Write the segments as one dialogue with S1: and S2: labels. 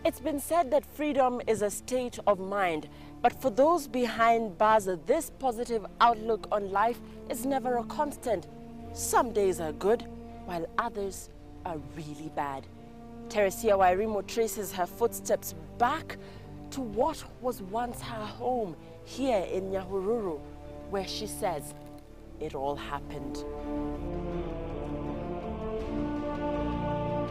S1: It's been said that freedom is a state of mind, but for those behind bars, this positive outlook on life is never a constant. Some days are good, while others are really bad. Teresia Wairimo traces her footsteps back to what was once her home here in Nyahururu, where she says it all happened.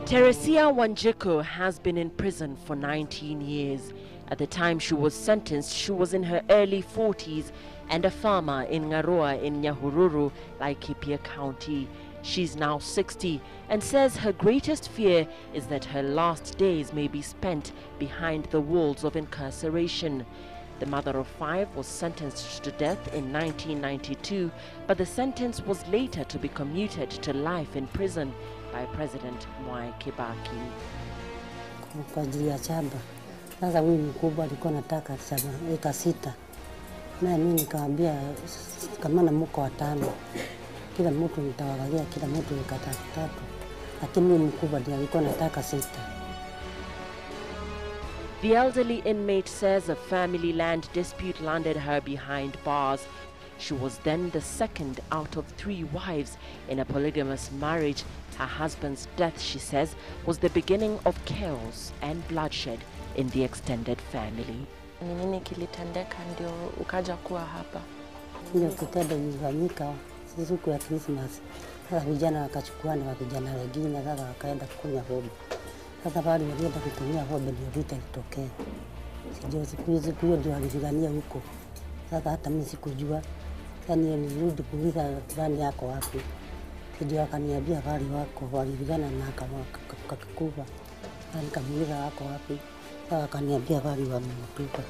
S1: Teresia Wanjiku has been in prison for 19 years. At the time she was sentenced, she was in her early 40s and a farmer in Ngaroa in Nyahururu, Laikipia County. She's now 60 and says her greatest fear is that her last days may be spent behind the walls of incarceration. The mother of 5 was sentenced to death in 1992, but the sentence was later to be commuted to life in prison by President Mwai Kibaki.
S2: Kwa ajili ya shamba. Sasa huyu mkubwa alikuwa anataka shamba eka 6. Na mimi nikamwambia kama na mko 5. Kila mtu nitawagalia kila mtu eka 3. Lakini mimi mkubwa ndiye alikuwa anataka 6.
S1: The elderly inmate says a family land dispute landed her behind bars. She was then the second out of 3 wives in a polygamous marriage. Her husband's death, she says, was the beginning of chaos and bloodshed in the extended family. Nini kilitendeka ndio ukaja kuwa hapa?
S2: Ndio kitendo ilifanyika siku ya Christmas. Sasa vijana wakachukuana wa vijana wengine sasa wakaenda kunywa pombe. Sasa bali walienda kutumia pombe ndio vita ilitokea. Sijui siku hiyo ndio walipigania huko. Sasa hata mimi sikujua. Sasa nilirudi kuuliza fulani yako wapi. Ndio akaniambia bali wako walipigana na akakufa. Na nikamuuliza wako wapi. Sasa akaniambia bali wametupa.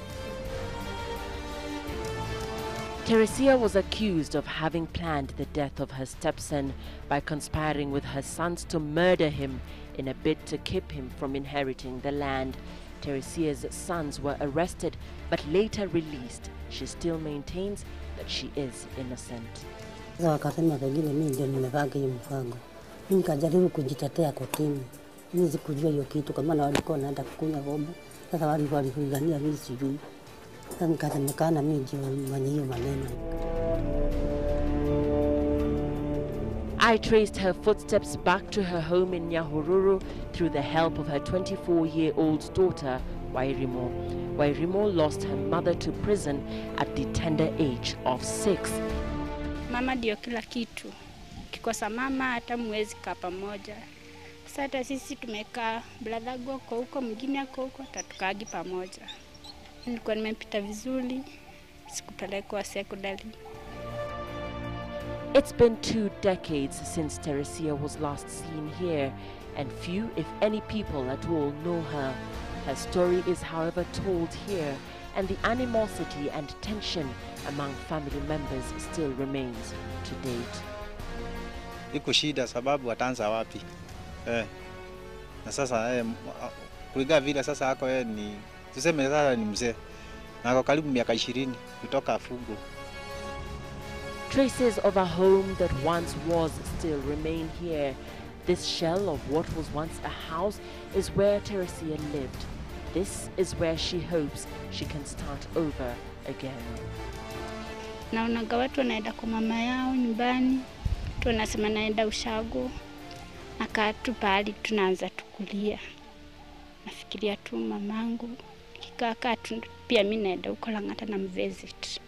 S1: Teresia was accused of having planned the death of her stepson by conspiring with her sons to murder him in a bid to keep him from inheriting the land. Teresia's sons were arrested but later released. She still maintains that she is innocent.
S2: Sasa wakasema pengine mimi ndio nimepanga hiyo mpango. Mimi nikajaribu kujitetea kotini. Mimi sikujua hiyo kitu kama na walikuwa wanaenda kukunywa pombe. Sasa walipigania mimi sijui. Sasa nikasemekana mimi ndio mwenye hiyo maneno.
S1: I traced her footsteps back to her home in Nyahururu through the help of her 24-year-old daughter, Wairimo. Wairimo lost her mother to prison at the tender age of 6.
S3: Mama ndio kila kitu. Kikosa mama hata mwezi kaa pamoja. Sasa hata sisi tumekaa brother goko huko mwingine ako huko tatukagi pamoja. Nilikuwa nimepita vizuri, sikupelekwa secondary.
S1: It's been 2 decades since Teresia was last seen here, and few, if any people at all, know her. Her story is, however, told here, and the animosity and tension among family members still remains to date.
S4: Iko shida sababu wataanza wapi? Na sasa kuiga vile sasa hako ni tuseme sasa ni mzee. Na kwa karibu miaka 20 kutoka afungo.
S1: Traces of a home that once was still remain here. This shell of what was once a house is where Teresia lived. This is where she hopes she can start over again.
S3: Naonaga watu wanaenda kwa mama yao nyumbani, tunasema naenda ushago, akatu pali tunaanza tukulia. Nafikiria tu mamangu, kikaka tu pia mimi naenda huko Langata na mvisit.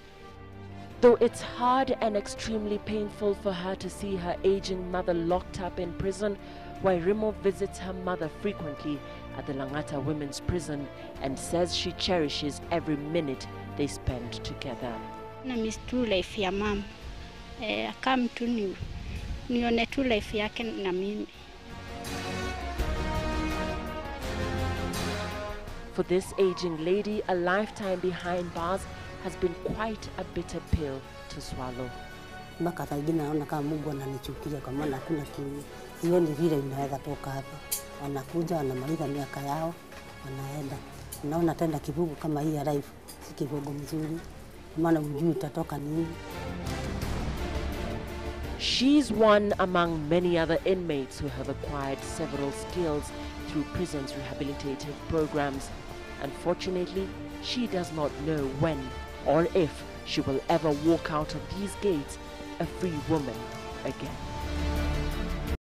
S1: Though it's hard and extremely painful for her to see her aging mother locked up in prison, Wairimo visits her mother frequently at the Langata Women's Prison and says she cherishes every minute they spend together.
S3: Na miss tu life ya mama. Akam tu nione tu life yake na mimi.
S1: For this aging lady, a lifetime behind bars has been quite a bitter pill to swallow.
S2: Mpaka sasa naona kama Mungu ananichukia kwa maana hakuna kitu. Sioni vile inaweza toka hapa. Wanakuja wanamaliza miaka yao, wanaenda. Naona tena kibugu kama hii ya life, si kibugu mzuri. Maana mjui utatoka nini.
S1: She's one among many other inmates who have acquired several skills through prison's rehabilitative programs. Unfortunately, she does not know when or if she will ever walk out of these gates a free woman again.